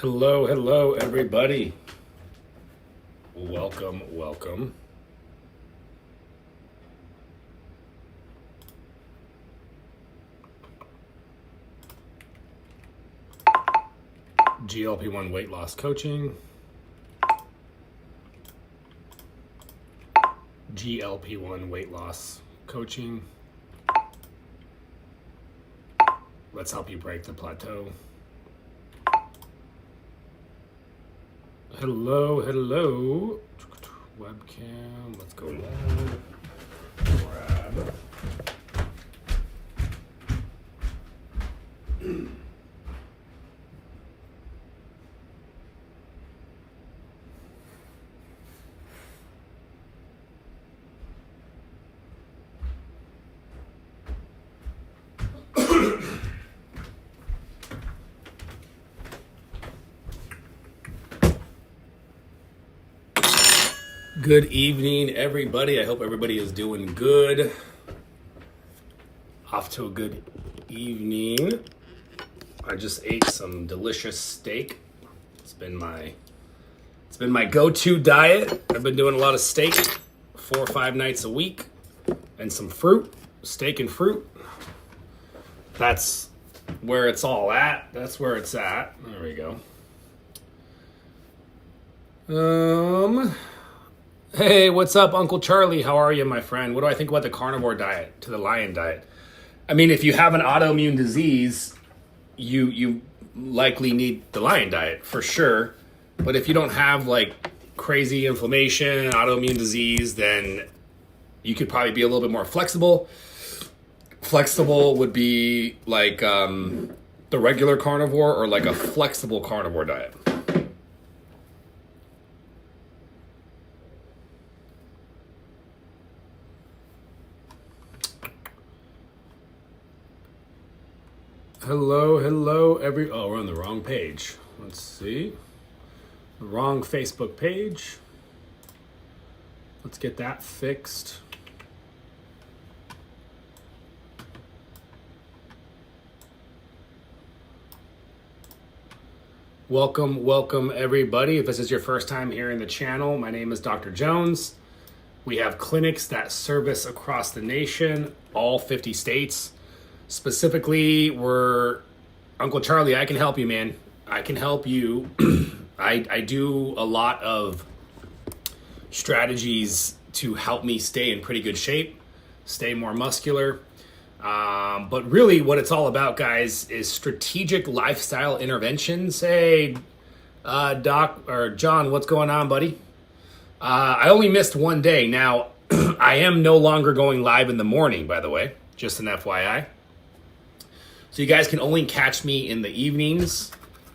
Hello, hello, everybody. Welcome, welcome. GLP-1 weight loss coaching. GLP-1 weight loss coaching. Let's help you break the plateau. Hello, hello. Webcam, let's go live. Grab. Good evening, everybody. I hope everybody is doing good. Off to a good evening. I just ate some delicious steak. It's been my go-to diet. I've been doing a lot of steak 4 or 5 nights a week, and some fruit, steak and fruit. That's where it's all at. That's where it's at. There we go. Hey, what's up, Uncle Charlie? How are you, my friend? What do I think about the carnivore diet to the lion diet? I mean, if you have an autoimmune disease, you likely need the lion diet for sure. But if you don't have like crazy inflammation, autoimmune disease, then you could probably be a little bit more flexible. Flexible would be like the regular carnivore or like a flexible carnivore diet. Hello, hello, oh, we're on the wrong page. Let's see. The wrong Facebook page. Let's get that fixed. Welcome, welcome, everybody. If this is your first time here in the channel, my name is Dr. Jones. We have clinics that service across the nation, all 50 states. Specifically, we're Uncle Charlie. I can help you, man. I can help you. I do a lot of strategies to help me stay in pretty good shape, stay more muscular. But really what it's all about, guys, is strategic lifestyle interventions. Hey, Doc or John, what's going on, buddy? I only missed one day. Now, I am no longer going live in the morning, by the way, just an FYI. So you guys can only catch me in the evenings.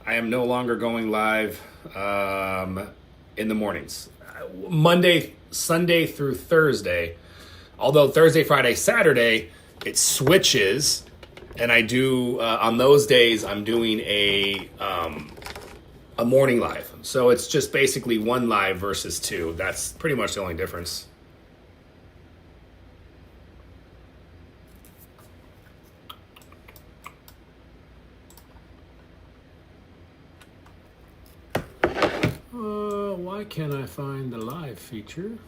I am no longer going live in the mornings. Monday, Sunday through Thursday. Although Thursday, Friday, Saturday, it switches. And I do, on those days, I'm doing a morning live. So it's just basically 1 live versus 2. That's pretty much the only difference. Why can't I find the live feature?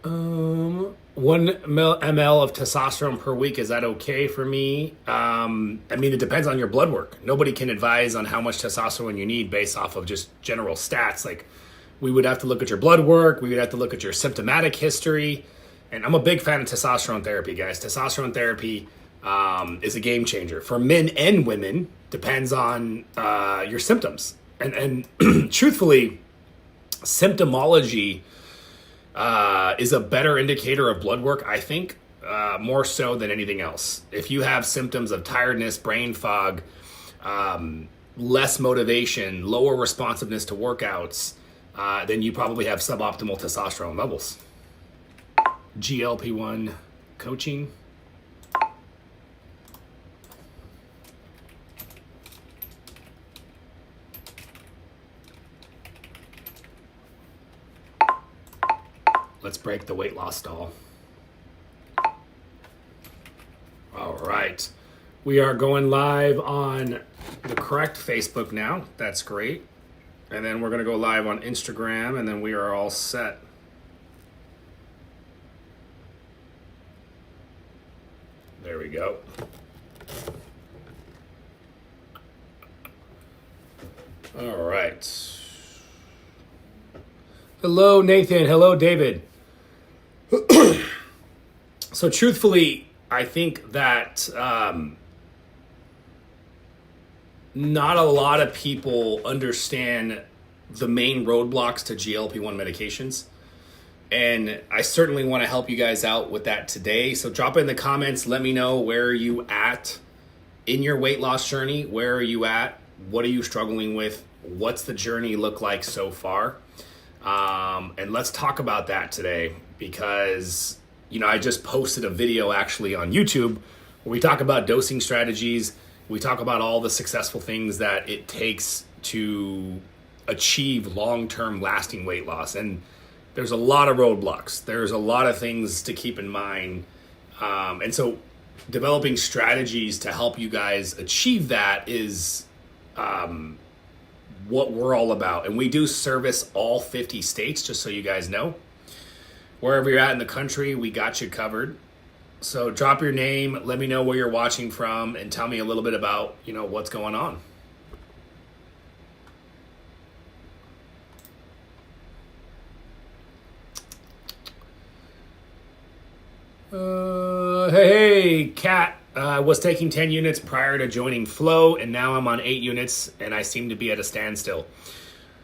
1 ml of testosterone per week, is that okay for me? I mean, it depends on your blood work. Nobody can advise on how much testosterone you need based off of just general stats. Like, we would have to look at your blood work. We would have to look at your symptomatic history. And I'm a big fan of testosterone therapy, guys. Testosterone therapy is a game changer for men and women. Depends on your symptoms. And truthfully, symptomology is a better indicator of blood work, I think, more so than anything else. If you have symptoms of tiredness, brain fog, less motivation, lower responsiveness to workouts, then you probably have suboptimal testosterone levels. GLP-1 coaching. Let's break the weight loss stall. All right. We are going live on the correct Facebook now. That's great. And then we're going to go live on Instagram, and then we are all set. There we go. All right. Hello, Nathan. Hello, David. So truthfully, I think that not a lot of people understand the main roadblocks to GLP-1 medications. And I certainly want to help you guys out with that today. So drop it in the comments. Let me know, where are you at in your weight loss journey? Where are you at? What are you struggling with? What's the journey look like so far? And let's talk about that today, because, you know, I just posted a video actually on YouTube where we talk about dosing strategies. We talk about all the successful things that it takes to achieve long-term lasting weight loss. And there's a lot of roadblocks. There's a lot of things to keep in mind. And so developing strategies to help you guys achieve that is what we're all about. And we do service all 50 states, just so you guys know. Wherever you're at in the country, we got you covered. So drop your name, let me know where you're watching from, and tell me a little bit about, you know, what's going on. Hey, Kat. I was taking 10 units prior to joining Flow, and now I'm on 8 units, and I seem to be at a standstill.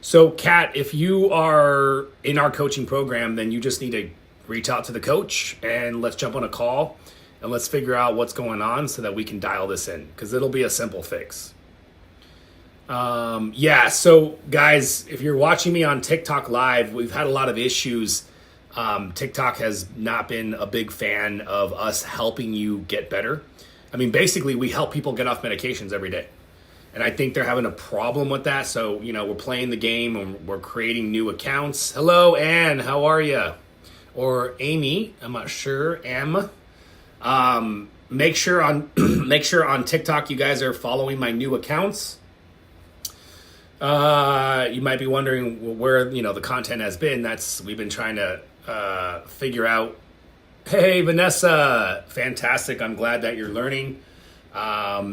So, Kat, if you are in our coaching program, then you just need to reach out to the coach, and let's jump on a call, and let's figure out what's going on so that we can dial this in, because it'll be a simple fix. Yeah, so, guys, if you're watching me on TikTok Live, we've had a lot of issues. TikTok has not been a big fan of us helping you get better. I mean, basically, we help people get off medications every day. And I think they're having a problem with that. So, you know, we're playing the game and we're creating new accounts. Hello, Anne. How are you? Or Amy. I'm not sure. Make sure on TikTok you guys are following my new accounts. You might be wondering where, you know, the content has been. We've been trying to figure out. Hey, Vanessa, fantastic. I'm glad that you're learning. Yeah,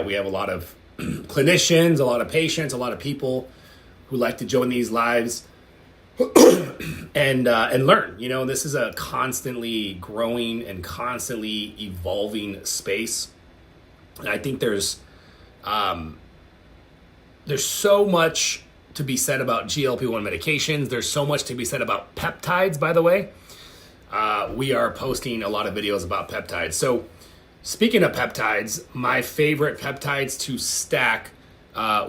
we have a lot of clinicians, a lot of patients, a lot of people who like to join these lives and learn. You know, this is a constantly growing and constantly evolving space. And I think there's so much to be said about GLP-1 medications. There's so much to be said about peptides, by the way. We are posting a lot of videos about peptides. So speaking of peptides, my favorite peptides to stack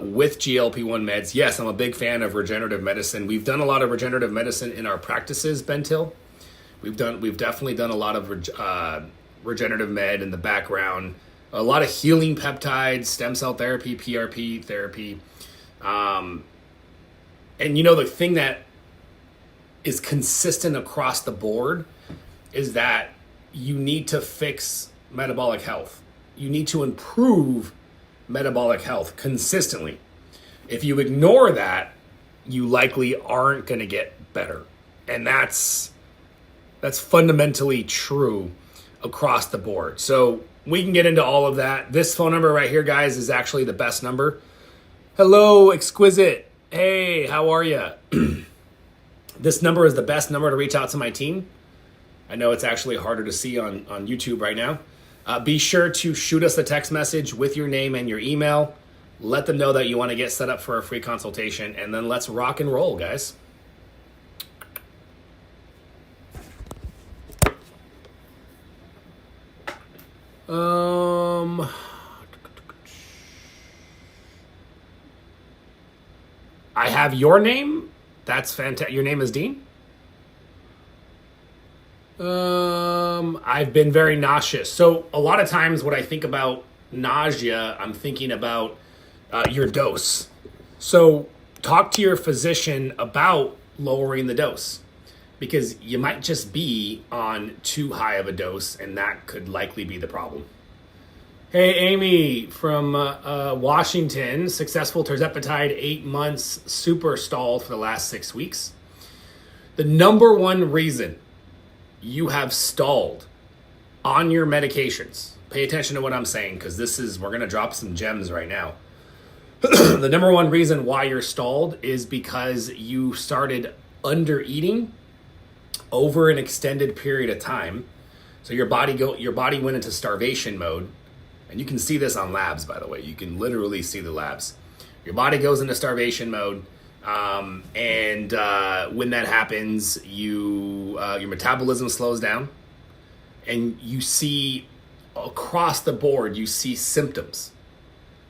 with GLP-1 meds. Yes, I'm a big fan of regenerative medicine. We've done a lot of regenerative medicine in our practices, Bentil. We've definitely done a lot of regenerative med in the background. A lot of healing peptides, stem cell therapy, PRP therapy. And you know, the thing that is consistent across the board is that you need to fix metabolic health. You need to improve metabolic health consistently. If you ignore that, you likely aren't going to get better. And that's fundamentally true across the board. So we can get into all of that. This phone number right here, guys, is actually the best number. Hello, Exquisite. Hey, how are you? This number is the best number to reach out to my team. I know it's actually harder to see on YouTube right now. Be sure to shoot us a text message with your name and your email. Let them know that you want to get set up for a free consultation, and then let's rock and roll, guys. I have your name. That's fantastic. Your name is Dean? I've been very nauseous. So a lot of times when I think about nausea, I'm thinking about your dose. So talk to your physician about lowering the dose, because you might just be on too high of a dose, and that could likely be the problem. Hey, Amy from Washington, successful Tirzepatide, 8 months, super stalled for the last 6 weeks. The number one reason you have stalled on your medications, pay attention to what I'm saying because we're going to drop some gems right now. The number one reason why you're stalled is because you started under eating over an extended period of time. So your body went into starvation mode. And you can see this on labs, by the way. You can literally see the labs. Your body goes into starvation mode. And when that happens, your metabolism slows down. And you see across the board, you see symptoms.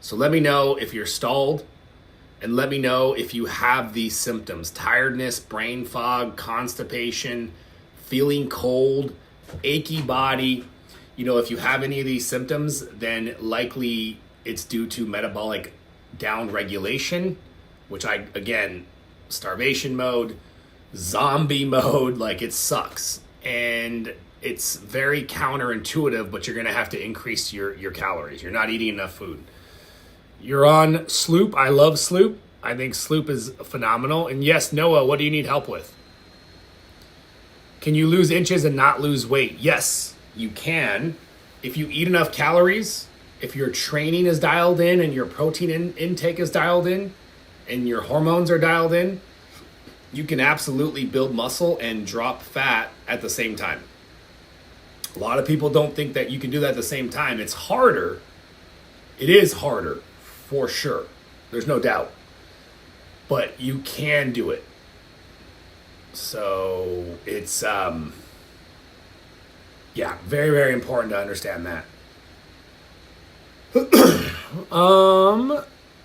So let me know if you're stalled. And let me know if you have these symptoms. Tiredness, brain fog, constipation, feeling cold, achy body. If you have any of these symptoms, then likely it's due to metabolic downregulation, which starvation mode, zombie mode, like it sucks. And it's very counterintuitive, but you're going to have to increase your calories. You're not eating enough food. You're on Sloop. I love Sloop. I think Sloop is phenomenal. And yes, Noah, what do you need help with? Can you lose inches and not lose weight? Yes. You can, if you eat enough calories, if your training is dialed in and your protein intake is dialed in and your hormones are dialed in, you can absolutely build muscle and drop fat at the same time. A lot of people don't think that you can do that at the same time. It's harder. It is harder for sure. There's no doubt. But you can do it. So it's, very, very important to understand that.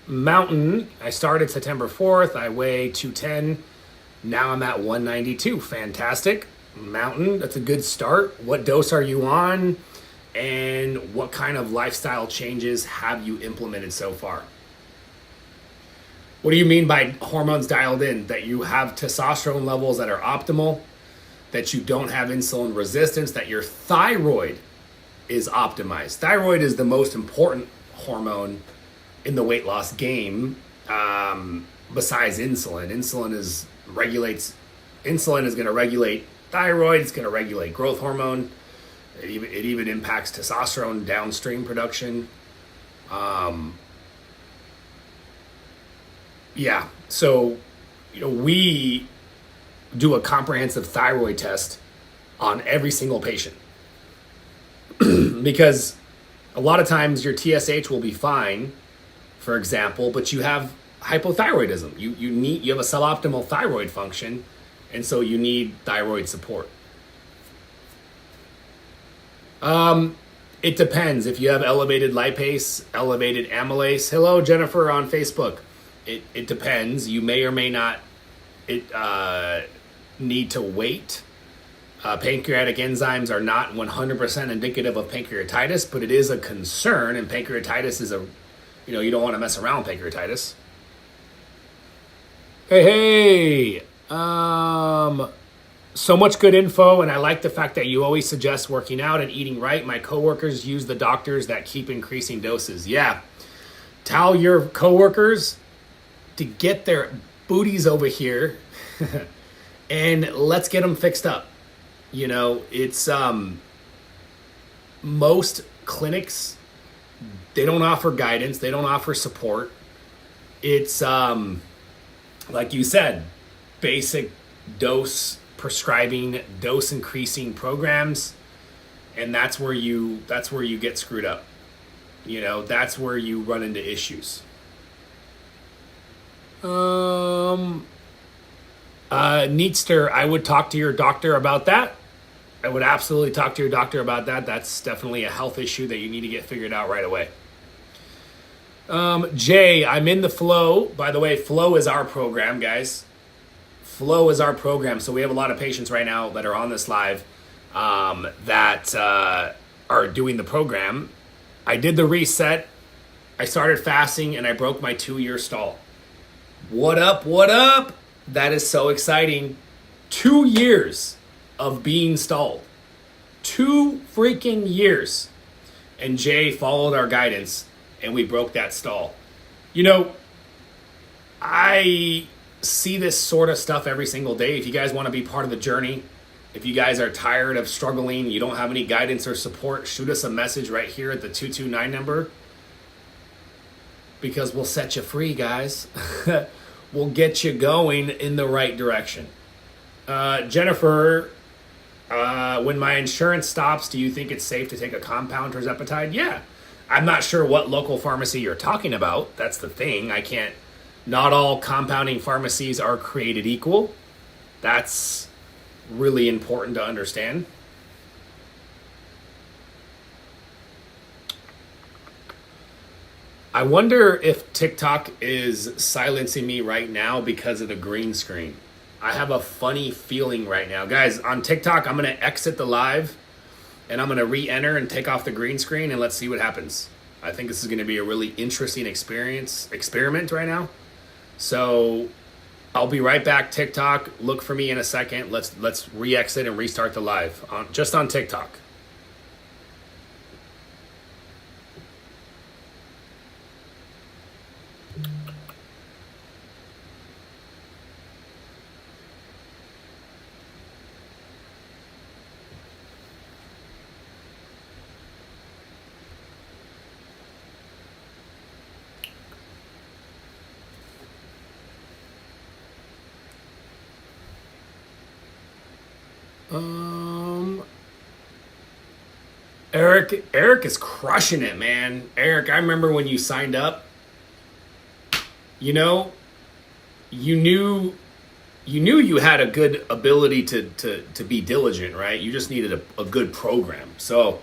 Mountain, I started September 4th. I weigh 210. Now I'm at 192. Fantastic. Mountain, that's a good start. What dose are you on? And what kind of lifestyle changes have you implemented so far? What do you mean by hormones dialed in? That you have testosterone levels that are optimal, that you don't have insulin resistance, that your thyroid is optimized. Thyroid is the most important hormone in the weight loss game, besides insulin. Insulin is going to regulate thyroid. It's going to regulate growth hormone. It even impacts testosterone downstream production. So we do a comprehensive thyroid test on every single patient because a lot of times your TSH will be fine, for example, but you have hypothyroidism. You have a suboptimal thyroid function, and so you need thyroid support. It depends. If you have elevated lipase, elevated amylase. Hello, Jennifer on Facebook. It depends. You may or may not need to wait. Pancreatic enzymes are not 100% indicative of pancreatitis, but it is a concern, and pancreatitis is you don't want to mess around with pancreatitis. Hey, so much good info, and I like the fact that you always suggest working out and eating right. My coworkers use the doctors that keep increasing doses. Yeah, tell your coworkers to get their booties over here and let's get them fixed up. It's most clinics, they don't offer guidance, they don't offer support. It's like you said, basic dose prescribing, dose increasing programs, and that's where you get screwed up. That's where you run into issues. Neatster, I would talk to your doctor about that. I would absolutely talk to your doctor about that. That's definitely a health issue that you need to get figured out right away. Jay, I'm in the Flow. By the way, Flow is our program, guys. Flow is our program. So we have a lot of patients right now that are on this live that are doing the program. I did the reset. I started fasting and I broke my 2-year stall. What up? What up? That is so exciting. 2 years of being stalled. 2 freaking years. And Jay followed our guidance, and we broke that stall. I see this sort of stuff every single day. If you guys want to be part of the journey, if you guys are tired of struggling, you don't have any guidance or support, shoot us a message right here at the 229 number, because we'll set you free, guys. We'll get you going in the right direction. Jennifer, when my insurance stops, do you think it's safe to take a compound Tirzepatide? Yeah. I'm not sure what local pharmacy you're talking about. That's the thing. Not all compounding pharmacies are created equal. That's really important to understand. I wonder if TikTok is silencing me right now because of the green screen. I have a funny feeling right now. Guys, on TikTok, I'm going to exit the live and I'm going to re-enter and take off the green screen and let's see what happens. I think this is going to be a really interesting experiment right now. So I'll be right back. TikTok, look for me in a second. Let's re-exit and restart the live just on TikTok. Eric is crushing it, man. Eric, I remember when you signed up, you knew you had a good ability to be diligent, right? You just needed a good program. So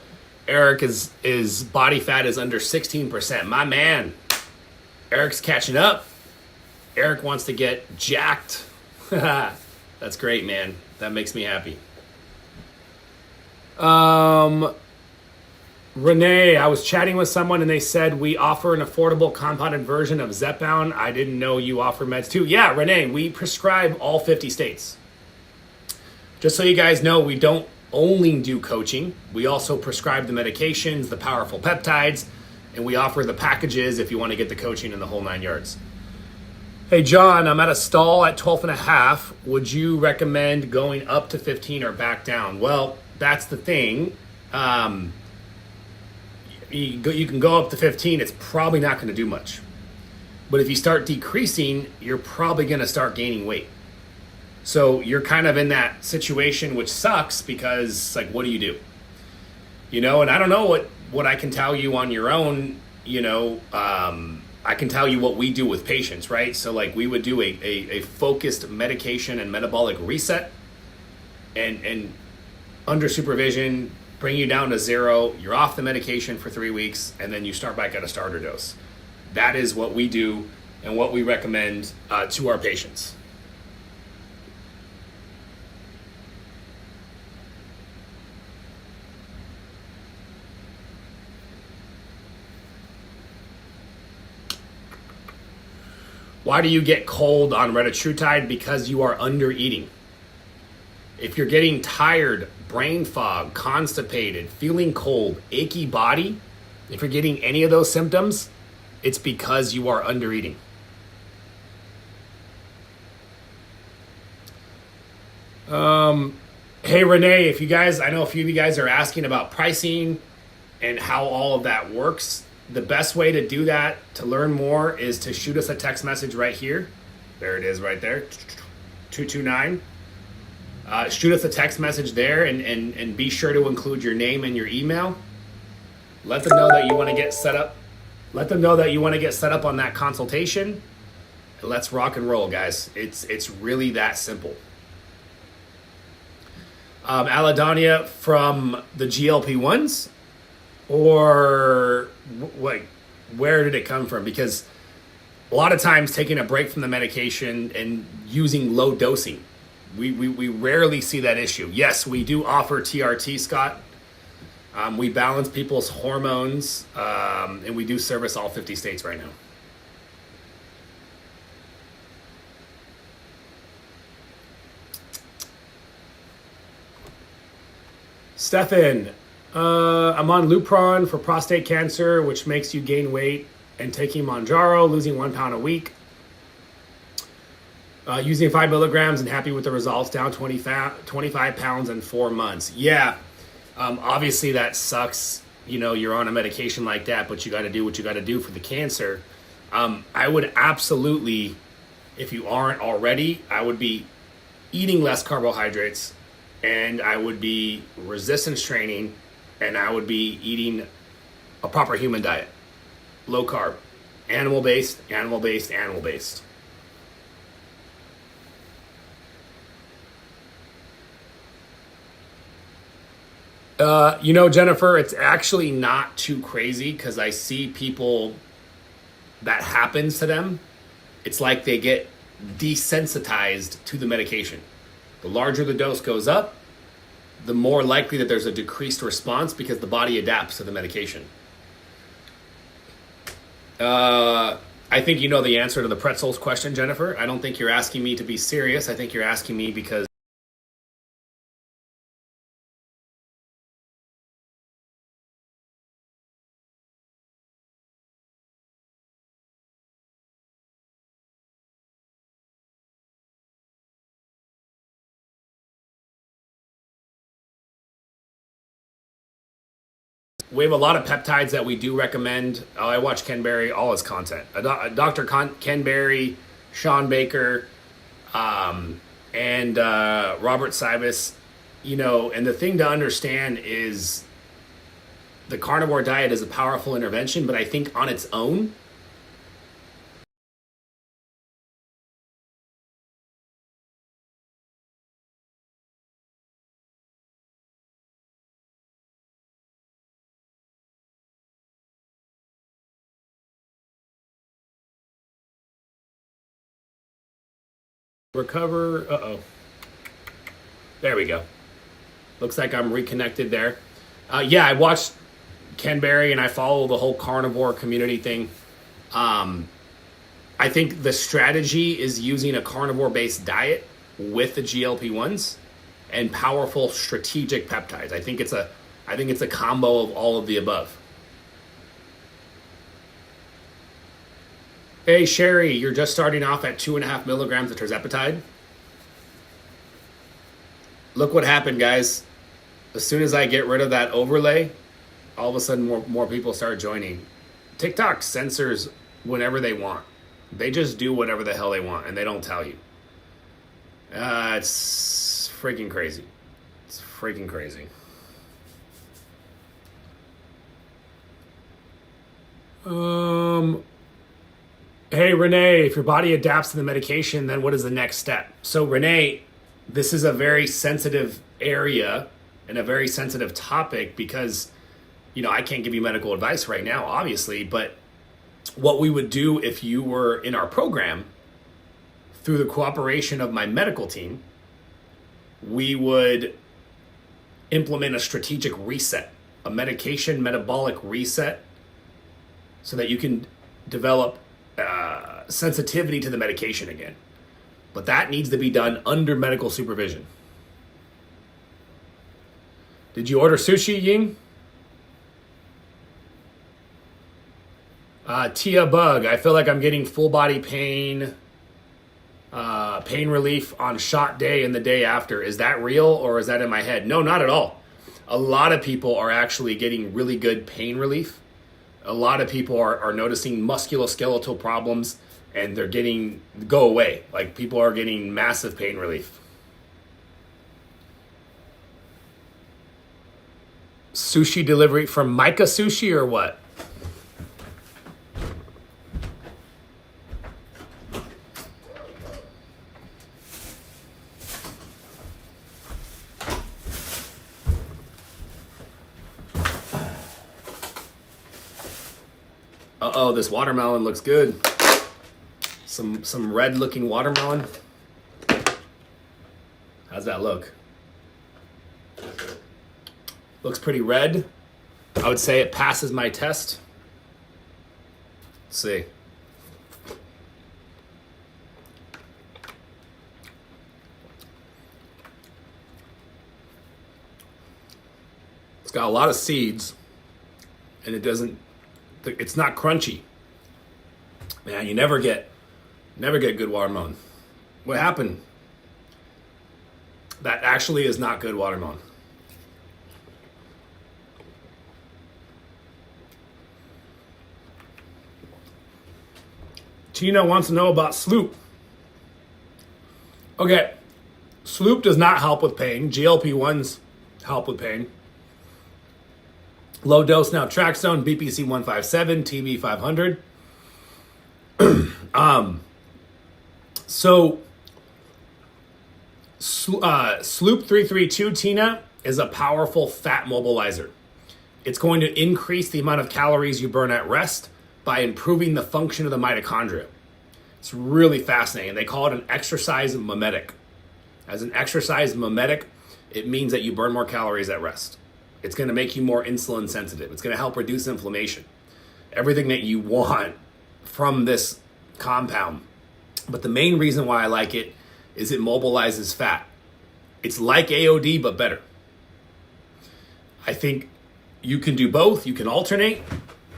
Eric is body fat is under 16%. My man, Eric's catching up. Eric wants to get jacked. That's great, man. That makes me happy. Renee, I was chatting with someone and they said we offer an affordable compounded version of Zepbound. I didn't know you offer meds too. Yeah, Renee, we prescribe all 50 states. Just so you guys know, we don't only do coaching. We also prescribe the medications, the powerful peptides, and we offer the packages if you want to get the coaching in the whole 9 yards. Hey, John, I'm at a stall at 12.5. Would you recommend going up to 15 or back down? Well, that's the thing. You can go up to 15. It's probably not going to do much. But if you start decreasing, you're probably going to start gaining weight. So you're kind of in that situation, which sucks because, like, what do you do? And I don't know what I can tell you on your own. I can tell you what we do with patients, right? So, like, we would do a focused medication and metabolic reset and under supervision, bring you down to 0, you're off the medication for 3 weeks, and then you start back at a starter dose. That is what we do and what we recommend to our patients. Why do you get cold on Retatrutide? Because you are under eating. If you're getting tired, brain fog, constipated, feeling cold, achy body, if you're getting any of those symptoms, it's because you are under eating. Hey, Renee, I know a few of you guys are asking about pricing and how all of that works. The best way to do that, to learn more, is to shoot us a text message right here. There it is right there, 229. Shoot us a text message there and be sure to include your name and your email. Let them know that you want to get set up. Let them know that you want to get set up on that consultation. And let's rock and roll, guys. It's really that simple. Aladonia from the GLP-1s, or where did it come from? Because a lot of times taking a break from the medication and using low dosing, we rarely see that issue. Yes, we do offer TRT, Scott. We balance people's hormones, and we do service all 50 states right now. Stefan, I'm on Lupron for prostate cancer, which makes you gain weight, and taking Manjaro, losing 1 pound a week. Using 5 milligrams and happy with the results, down 25 pounds in 4 months. Yeah, obviously that sucks. You know, you're on a medication like that, but you got to do what you got to do for the cancer. I would absolutely, if you aren't already, I would be eating less carbohydrates, and I would be resistance training, and I would be eating a proper human diet. Low carb, animal-based, animal-based, animal-based. You know, Jennifer, it's actually not too crazy because I see people that happens to them. It's like they get desensitized to the medication. The larger the dose goes up, the more likely that there's a decreased response because the body adapts to the medication. I think you know the answer to the pretzels question, Jennifer. I don't think you're asking me to be serious. I think you're asking me because we have a lot of peptides that we do recommend. I watch Ken Berry, all his content. Dr. Ken Berry, Sean Baker, and Robert Sybus. You know, and the thing to understand is the carnivore diet is a powerful intervention, but I think on its own, recover. There we go. Looks like I'm reconnected there. Yeah, I watched Ken Berry and I follow the whole carnivore community thing. I think the strategy is using a carnivore-based diet with the GLP-1s and powerful strategic peptides. I think it's a combo of all of the above. Hey Sherry, you're just starting off at 2.5 milligrams of Tirzepatide. Look what happened, guys. As soon as I get rid of that overlay, all of a sudden more people start joining. TikTok censors whenever they want. They just do whatever the hell they want, and they don't tell you. It's freaking crazy. It's freaking crazy. Hey, Renee, if your body adapts to the medication, then what is the next step? So, Renee, this is a very sensitive area and a very sensitive topic because, you know, I can't give you medical advice right now, obviously, but what we would do if you were in our program, through the cooperation of my medical team, we would implement a strategic reset, a medication metabolic reset, so that you can develop sensitivity to the medication again. But that needs to be done under medical supervision. Did you order sushi, Ying? Tia Bug, I feel like I'm getting full body pain, pain relief on shot day and the day after. Is that real or is that in my head? No, not at all. A lot of people are actually getting really good pain relief. A lot of people are noticing musculoskeletal problems and they're go away. Like people are getting massive pain relief. Sushi delivery from Micah Sushi or what? Uh-oh, this watermelon looks good. Some red looking watermelon. How's that look? Looks pretty red. I would say it passes my test. Let's see. It's got a lot of seeds, and it's not crunchy. Man, you never get good watermelon. What happened? That actually is not good watermelon. Tina wants to know about Sloop. Okay, Sloop does not help with pain. GLP-1s help with pain. Low dose naltrexone, BPC 157, TB 500. So Sloop 332, Tina, is a powerful fat mobilizer. It's going to increase the amount of calories you burn at rest by improving the function of the mitochondria. It's really fascinating. They call it an exercise mimetic. As an exercise mimetic, it means that you burn more calories at rest. It's going to make you more insulin sensitive. It's going to help reduce inflammation. Everything that you want from this compound. But the main reason why I like it is it mobilizes fat. It's like AOD, but better. I think you can do both. You can alternate.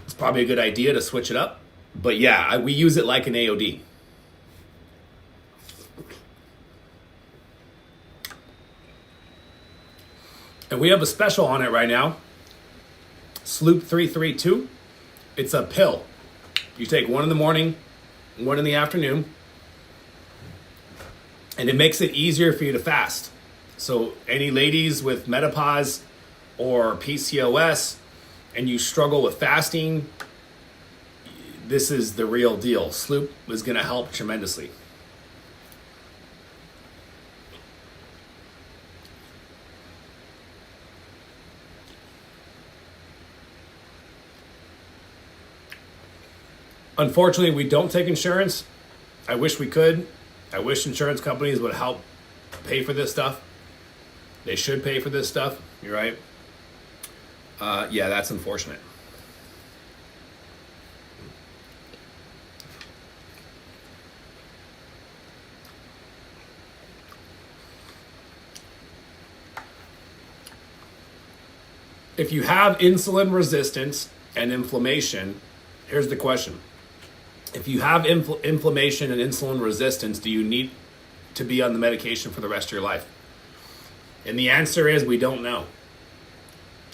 It's probably a good idea to switch it up. But yeah, we use it like an AOD. And we have a special on it right now. Sloop 332. It's a pill. You take one in the morning, one in the afternoon. And it makes it easier for you to fast. So any ladies with menopause or PCOS and you struggle with fasting, this is the real deal. Sloop is going to help tremendously. Unfortunately, we don't take insurance. I wish we could. I wish insurance companies would help pay for this stuff. They should pay for this stuff. You're right. Yeah, that's unfortunate. If you have insulin resistance and inflammation, here's the question. If you have inflammation and insulin resistance, do you need to be on the medication for the rest of your life? And the answer is we don't know.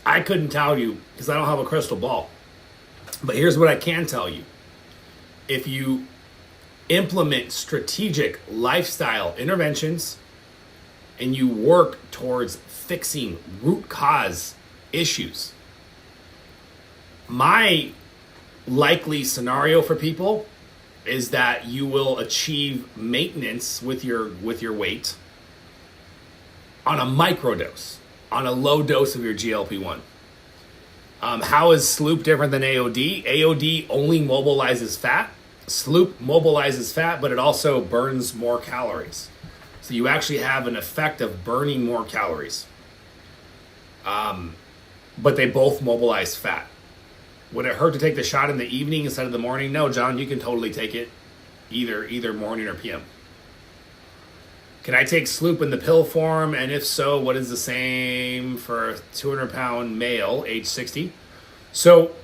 I couldn't tell you because I don't have a crystal ball. But here's what I can tell you. If you implement strategic lifestyle interventions and you work towards fixing root cause issues, my likely scenario for people is that you will achieve maintenance with your weight on a microdose, on a low dose of your GLP-1. How is Sloop different than AOD? AOD only mobilizes fat. Sloop mobilizes fat, but it also burns more calories. So you actually have an effect of burning more calories. But they both mobilize fat. Would it hurt to take the shot in the evening instead of the morning? No, John, you can totally take it either morning or PM. Can I take Sloop in the pill form? And if so, what is the same for a 200-pound male, age 60? So,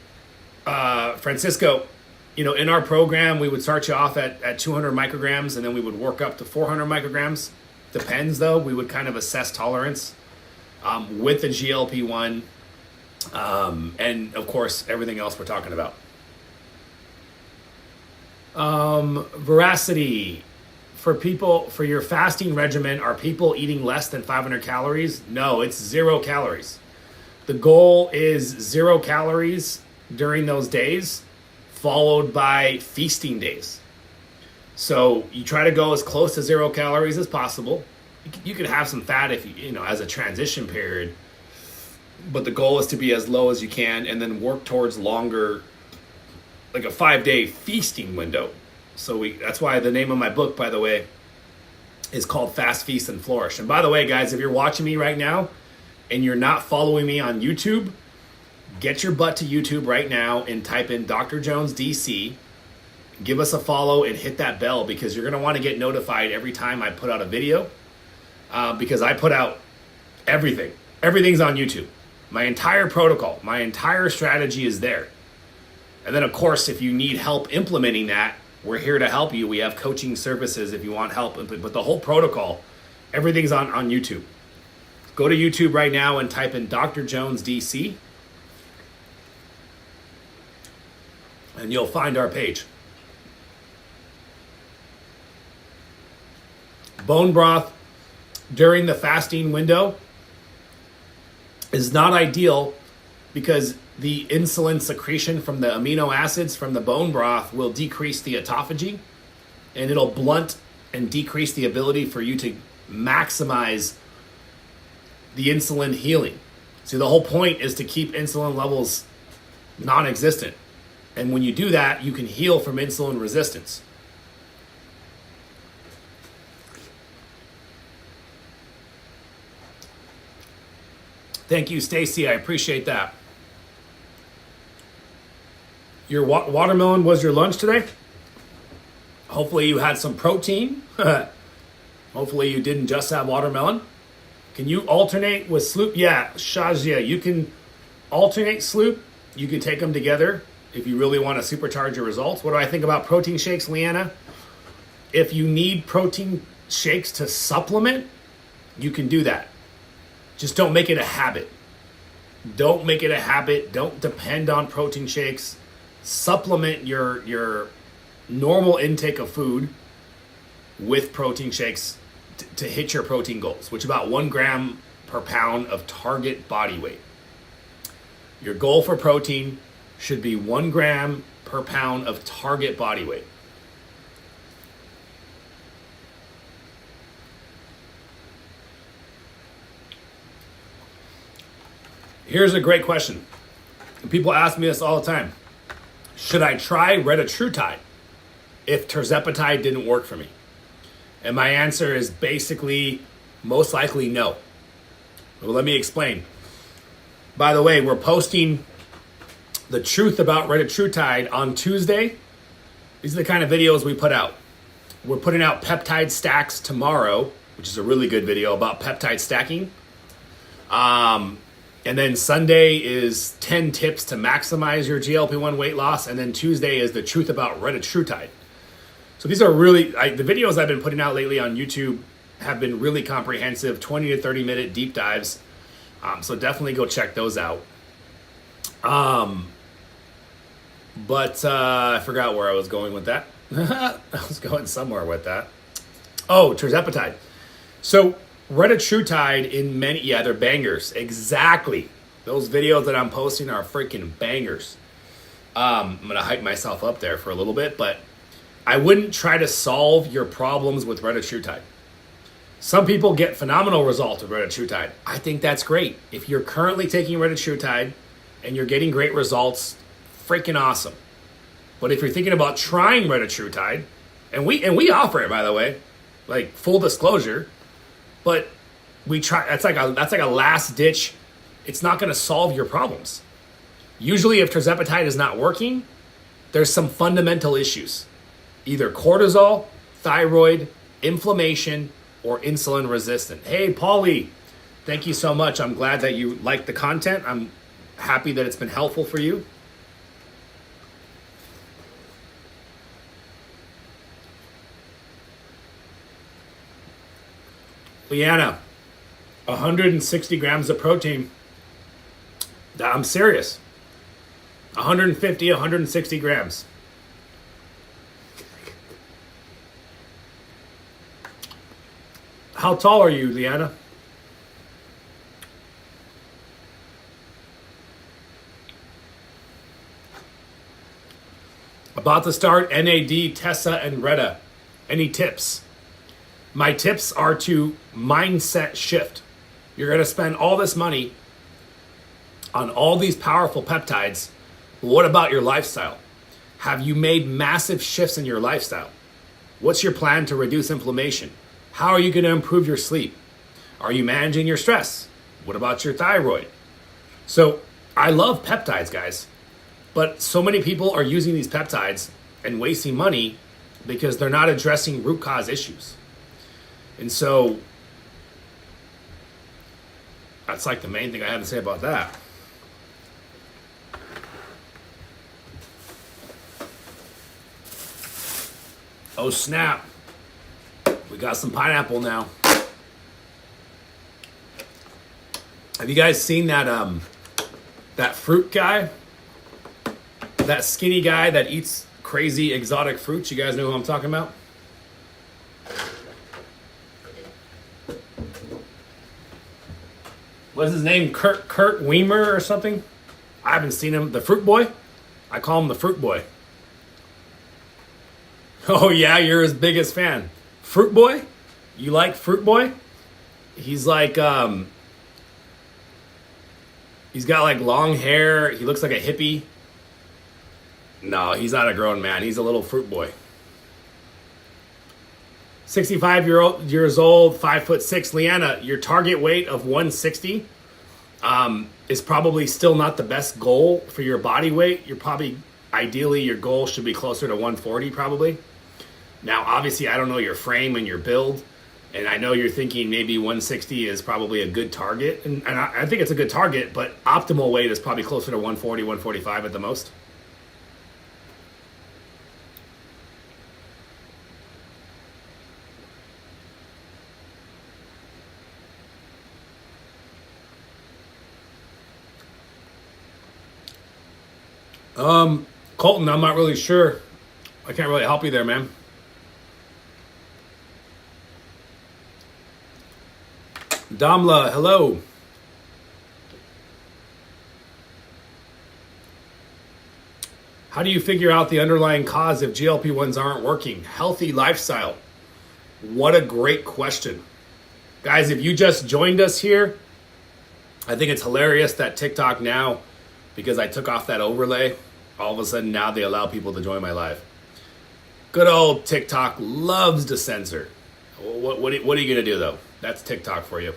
Francisco, in our program, we would start you off at 200 micrograms, and then we would work up to 400 micrograms. Depends, though. We would kind of assess tolerance with the GLP-1. And of course, everything else we're talking about. Veracity. For your fasting regimen, are people eating less than 500 calories? No, it's 0 calories. The goal is 0 calories during those days, followed by feasting days. So you try to go as close to 0 calories as possible. You could have some fat if as a transition period. But the goal is to be as low as you can and then work towards longer, like a 5-day feasting window. So that's why the name of my book, by the way, is called Fast, Feast, and Flourish. And by the way, guys, if you're watching me right now and you're not following me on YouTube, get your butt to YouTube right now and type in Dr. Jones DC. Give us a follow and hit that bell because you're going to want to get notified every time I put out a video because I put out everything. Everything's on YouTube. My entire protocol, my entire strategy is there. And then, of course, if you need help implementing that, we're here to help you. We have coaching services if you want help. But the whole protocol, everything's on YouTube. Go to YouTube right now and type in Dr. Jones DC, and you'll find our page. Bone broth during the fasting window is not ideal because the insulin secretion from the amino acids from the bone broth will decrease the autophagy, and it'll blunt and decrease the ability for you to maximize the insulin healing. See, the whole point is to keep insulin levels non-existent. And when you do that, you can heal from insulin resistance. Thank you, Stacy. I appreciate that. Your watermelon was your lunch today? Hopefully you had some protein. Hopefully you didn't just have watermelon. Can you alternate with sloop? Yeah, Shazia, you can alternate sloop. You can take them together if you really want to supercharge your results. What do I think about protein shakes, Leanna? If you need protein shakes to supplement, you can do that. Just don't make it a habit. Don't make it a habit. Don't depend on protein shakes. Supplement your normal intake of food with protein shakes to hit your protein goals, which is about 1 gram per pound of target body weight. Your goal for protein should be 1 gram per pound of target body weight. Here's a great question. People ask me this all the time. Should I try Retatrutide if Tirzepatide didn't work for me? And my answer is basically most likely no. Well, let me explain. By the way, we're posting the truth about Retatrutide on Tuesday. These are the kind of videos we put out. We're putting out peptide stacks tomorrow, which is a really good video about peptide stacking. And then Sunday is 10 tips to maximize your GLP-1 weight loss. And then Tuesday is the truth about Retatrutide. So these are really, the videos I've been putting out lately on YouTube have been really comprehensive, 20 to 30 minute deep dives. So definitely go check those out. But I forgot where I was going with that. I was going somewhere with that. Oh, Tirzepatide. So Retatrutide in many, yeah, they're bangers. Exactly. Those videos that I'm posting are freaking bangers. I'm going to hype myself up there for a little bit, but I wouldn't try to solve your problems with Retatrutide. Some people get phenomenal results with Retatrutide. I think that's great. If you're currently taking Retatrutide and you're getting great results, freaking awesome. But if you're thinking about trying Retatrutide, and we offer it, by the way, like full disclosure, but we try. That's like a last ditch. It's not going to solve your problems. Usually, if Tirzepatide is not working, there's some fundamental issues, either cortisol, thyroid, inflammation, or insulin resistant. Hey, Paulie, thank you so much. I'm glad that you liked the content. I'm happy that it's been helpful for you. Leanna, 160 grams of protein. I'm serious. 150, 160 grams. How tall are you, Leanna? About to start NAD, Tessa, and Retta. Any tips? My tips are to mindset shift. You're going to spend all this money on all these powerful peptides. What about your lifestyle? Have you made massive shifts in your lifestyle? What's your plan to reduce inflammation? How are you going to improve your sleep? Are you managing your stress? What about your thyroid? So I love peptides, guys, but so many people are using these peptides and wasting money because they're not addressing root cause issues. And so That's like the main thing I have to say about that. Oh snap. We got some pineapple now. Have you guys seen that fruit guy? That skinny guy that eats crazy exotic fruits? You guys know who I'm talking about? What's his name? Kurt Weimer or something? I haven't seen him. The fruit boy? I call him the fruit boy. Oh yeah, you're his biggest fan. Fruit boy? You like fruit boy? He's like, he's got like long hair. He looks like a hippie. No, he's not a grown man. He's a little fruit boy. 65 years old, 5'6". Leanna, your target weight of 160 is probably still not the best goal for your body weight. You're probably, ideally, your goal should be closer to 140 probably. Now, obviously, I don't know your frame and your build, and I know you're thinking maybe 160 is probably a good target, and I think it's a good target, but optimal weight is probably closer to 140, 145 at the most. Colton, I'm not really sure. I can't really help you there, man. Damla, hello. How do you figure out the underlying cause if GLP-1s aren't working? Healthy lifestyle. What a great question. Guys, if you just joined us here, I think it's hilarious that TikTok now, because I took off that overlay, all of a sudden now they allow people to join my live. Good old TikTok loves to censor. What are you going to do, though? That's TikTok for you.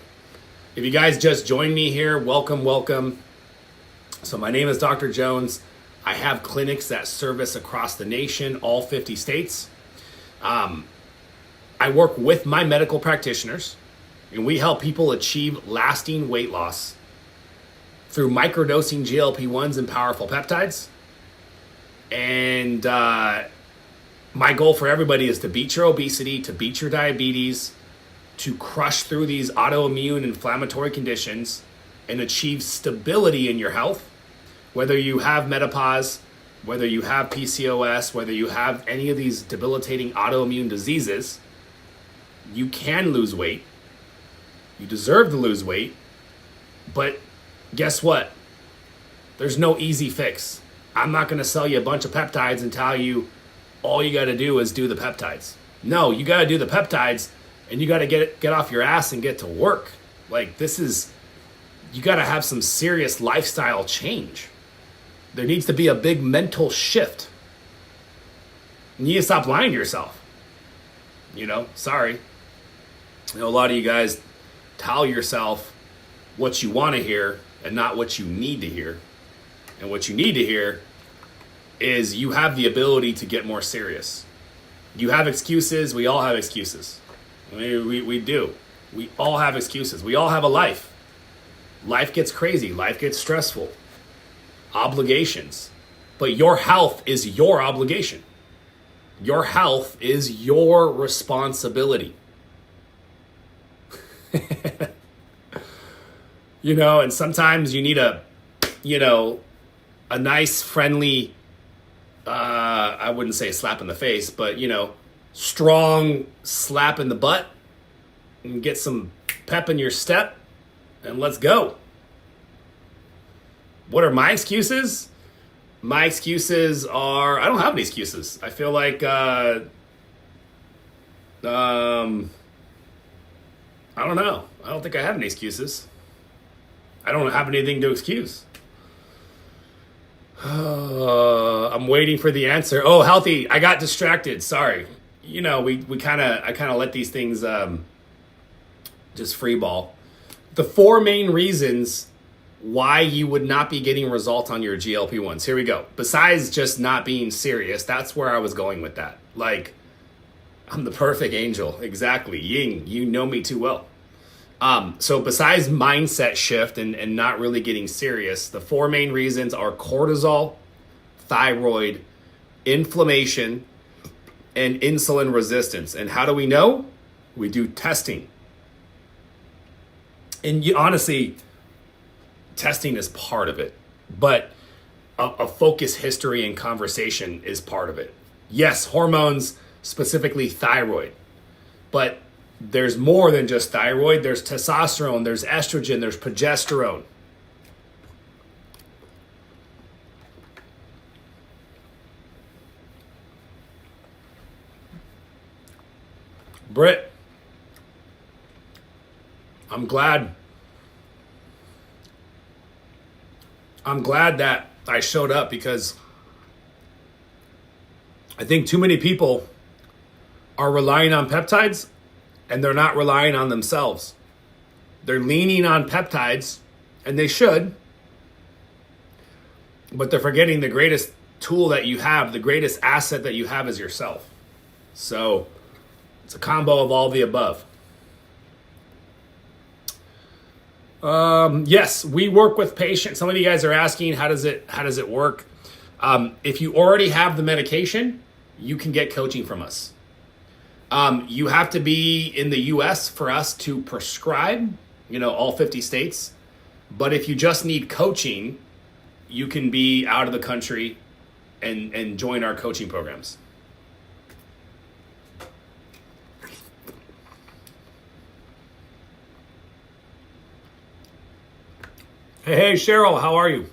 If you guys just joined me here, welcome, welcome. So my name is Dr. Jones. I have clinics that service across the nation, all 50 states. I work with my medical practitioners, and we help people achieve lasting weight loss through microdosing GLP-1s and powerful peptides. And my goal for everybody is to beat your obesity, to beat your diabetes, to crush through these autoimmune inflammatory conditions and achieve stability in your health. Whether you have menopause, whether you have PCOS, whether you have any of these debilitating autoimmune diseases, you can lose weight. You deserve to lose weight. But guess what? There's no easy fix. I'm not going to sell you a bunch of peptides and tell you all you got to do is do the peptides. No, you got to do the peptides and you got to get off your ass and get to work. Like, this is, you got to have some serious lifestyle change. There needs to be a big mental shift. You need to stop lying to yourself. You know, sorry. You know, a lot of you guys tell yourself what you want to hear and not what you need to hear. And what you need to hear is you have the ability to get more serious. You have excuses. We all have excuses. We do. We all have excuses. We all have a life. Life gets crazy. Life gets stressful. Obligations. But your health is your obligation. Your health is your responsibility. You know, and sometimes you need a nice, friendly, I wouldn't say slap in the face, but, strong slap in the butt and get some pep in your step and let's go. What are my excuses? My excuses are, I don't have any excuses. I feel like, I don't know. I don't think I have any excuses. I don't have anything to excuse. I'm waiting for the answer. Oh, healthy. I got distracted. Sorry. I kind of let these things just free ball. The 4 main reasons why you would not be getting results on your GLP-1s. Here we go. Besides just not being serious, that's where I was going with that. Like, I'm the perfect angel. Exactly. Ying, you know me too well. So besides mindset shift and not really getting serious, the 4 main reasons are cortisol, thyroid, inflammation, and insulin resistance. And how do we know? We do testing. And honestly, testing is part of it, but a focus, history, and conversation is part of it. Yes, hormones, specifically thyroid, but there's more than just thyroid. There's testosterone, there's estrogen, there's progesterone. Britt, I'm glad that I showed up, because I think too many people are relying on peptides and they're not relying on themselves. They're leaning on peptides, and they should, but they're forgetting the greatest tool that you have, the greatest asset that you have is yourself. So it's a combo of all the above. Yes, we work with patients. Some of you guys are asking, how does it work? If you already have the medication, you can get coaching from us. You have to be in the US for us to prescribe, all 50 states. But if you just need coaching, you can be out of the country and join our coaching programs. Hey, Cheryl, how are you?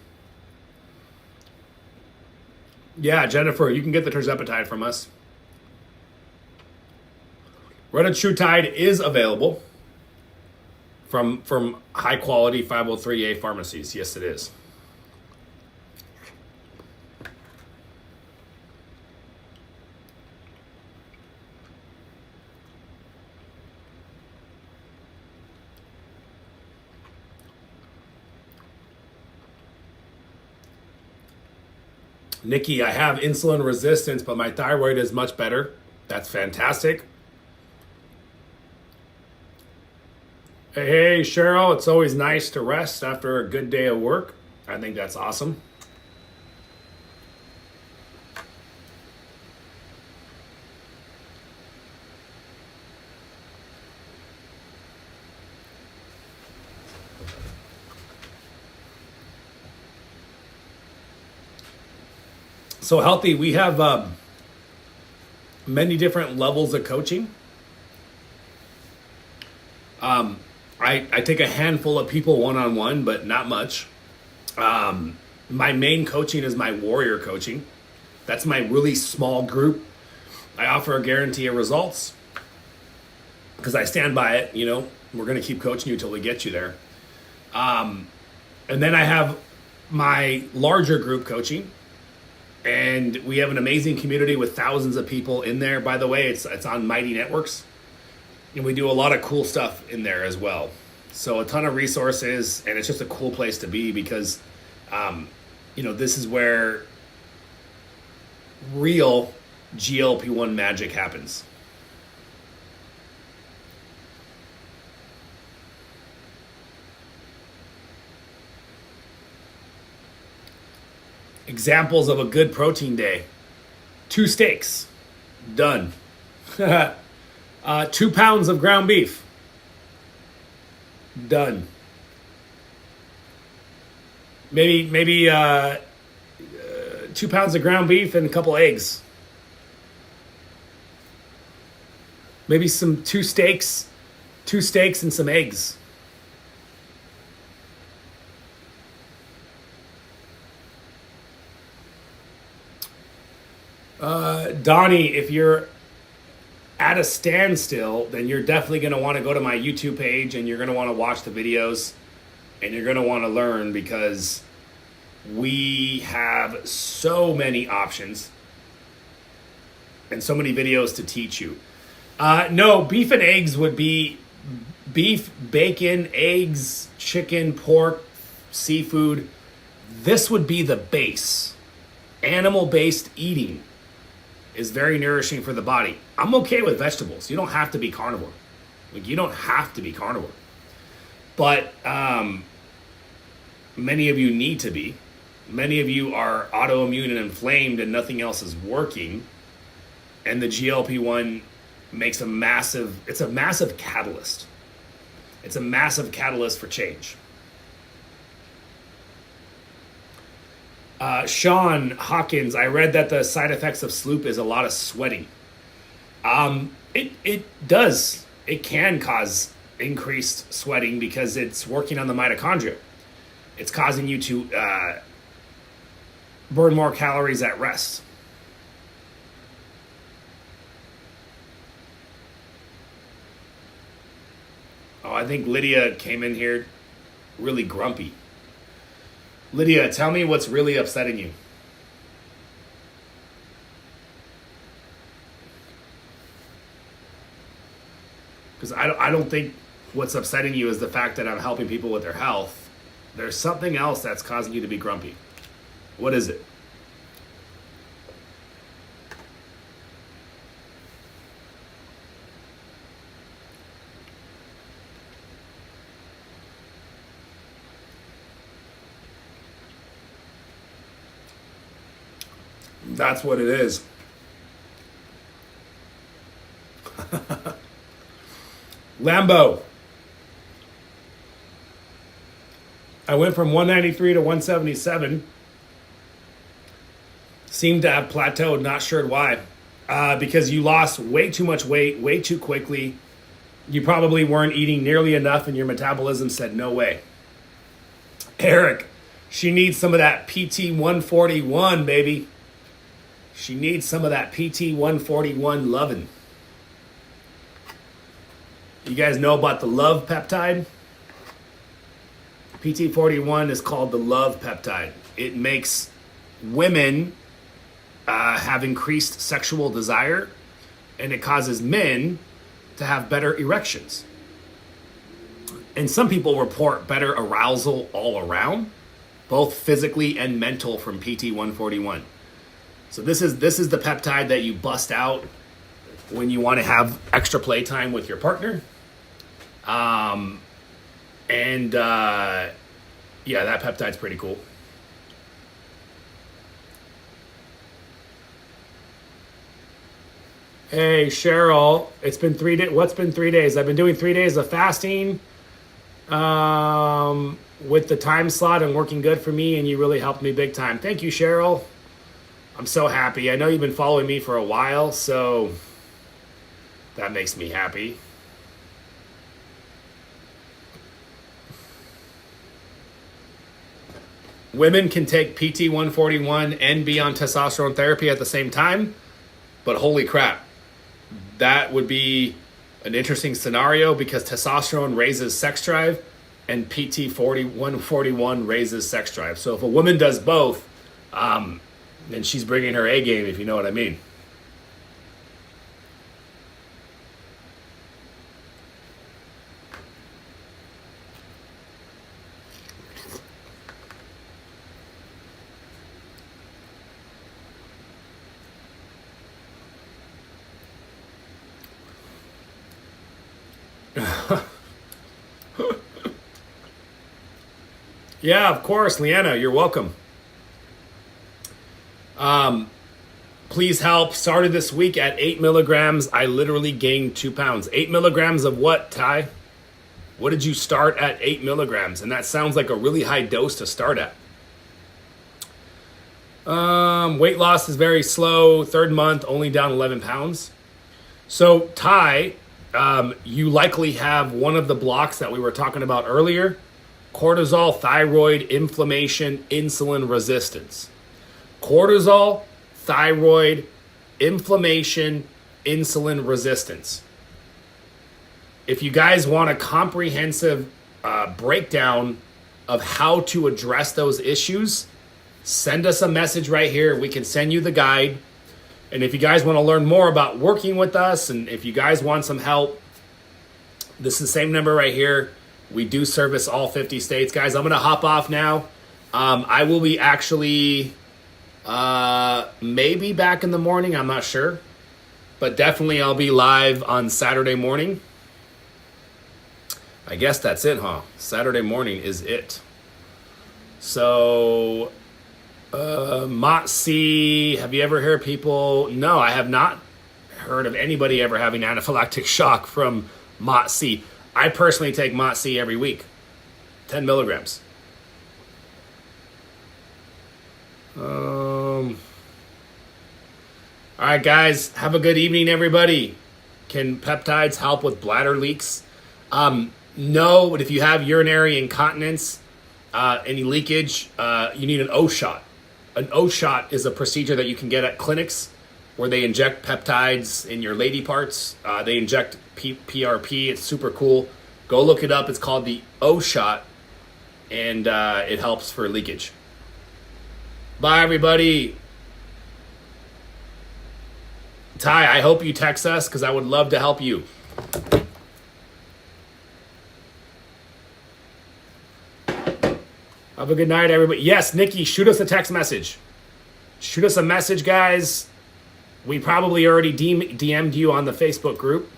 Yeah, Jennifer, you can get the Tirzepatide from us. Retatrutide is available from high quality 503A pharmacies. Yes, it is. Nikki, I have insulin resistance, but my thyroid is much better. That's fantastic. Hey, Cheryl, it's always nice to rest after a good day of work. I think that's awesome. So Healthy, we have many different levels of coaching. I take a handful of people one-on-one, but not much. My main coaching is my warrior coaching. That's my really small group. I offer a guarantee of results because I stand by it. We're going to keep coaching you until we get you there. And then I have my larger group coaching. And we have an amazing community with thousands of people in there. By the way, it's on Mighty Networks. And we do a lot of cool stuff in there as well. So a ton of resources, and it's just a cool place to be because, this is where real GLP-1 magic happens. Examples of a good protein day: 2 steaks, done. 2 pounds of ground beef, done. Maybe 2 pounds of ground beef and a couple eggs. Maybe some 2 steaks and some eggs. Donnie, if you're at a standstill, then you're definitely going to want to go to my YouTube page and you're going to want to watch the videos and you're going to want to learn because we have so many options and so many videos to teach you. No, beef and eggs would be beef, bacon, eggs, chicken, pork, seafood. This would be the base. Animal-based eating is very nourishing for the body. I'm okay with vegetables. You don't have to be carnivore. You don't have to be carnivore. But many of you need to be. Many of you are autoimmune and inflamed and nothing else is working. And the GLP-1 makes it's a massive catalyst. It's a massive catalyst for change. Sean Hawkins, I read that the side effects of sloop is a lot of sweating. It does. It can cause increased sweating because it's working on the mitochondria. It's causing you to burn more calories at rest. Oh, I think Lydia came in here really grumpy. Lydia, tell me what's really upsetting you. Because I don't think what's upsetting you is the fact that I'm helping people with their health. There's something else that's causing you to be grumpy. What is it? That's what it is. Lambo. I went from 193 to 177. Seemed to have plateaued, not sure why. Because you lost way too much weight, way too quickly. You probably weren't eating nearly enough and your metabolism said no way. Eric, she needs some of that PT 141, baby. She needs some of that PT 141 loving. You guys know about the love peptide? PT 41 is called the love peptide. It makes women have increased sexual desire, and it causes men to have better erections. And some people report better arousal all around, both physically and mental from PT 141. So this is the peptide that you bust out when you want to have extra playtime with your partner. Yeah, that peptide's pretty cool. Hey, Cheryl, it's been 3 days. What's been 3 days? I've been doing 3 days of fasting with the time slot and working good for me, and you really helped me big time. Thank you, Cheryl. I'm so happy. I know you've been following me for a while, so that makes me happy. Women can take PT 141 and be on testosterone therapy at the same time, but holy crap, that would be an interesting scenario because testosterone raises sex drive and PT 141 raises sex drive. So if a woman does both, then she's bringing her A game, if you know what I mean. Yeah, of course, Leanna, you're welcome. Please help. Started this week at 8 milligrams. I literally gained 2 pounds. 8 milligrams of what, Ty? What did you start at 8 milligrams? And that sounds like a really high dose to start at. Weight loss is very slow. 3rd month, only down 11 pounds. So, Ty, you likely have one of the blocks that we were talking about earlier. Cortisol, thyroid, inflammation, insulin resistance. Cortisol, thyroid, inflammation, insulin resistance. If you guys want a comprehensive breakdown of how to address those issues, send us a message right here. We can send you the guide. And if you guys want to learn more about working with us, and if you guys want some help, this is the same number right here. We do service all 50 states. Guys, I'm going to hop off now. I will be actually maybe back in the morning. I'm not sure. But definitely I'll be live on Saturday morning. I guess that's it, huh? Saturday morning is it. So, MOTS-C, have you ever heard people? No, I have not heard of anybody ever having anaphylactic shock from MOTS-C. I personally take MOTS-C every week, 10 milligrams. All right, guys, have a good evening, everybody. Can peptides help with bladder leaks? No, but if you have urinary incontinence, any leakage, you need an O shot. An O shot is a procedure that you can get at clinics where they inject peptides in your lady parts. They inject PRP. It's super cool. Go look it up. It's called the O shot, and it helps for leakage. Bye, everybody. Ty, I hope you text us because I would love to help you. Have a good night, everybody. Yes, Nikki, shoot us a text message. Shoot us a message, guys. We probably already DM'd you on the Facebook group.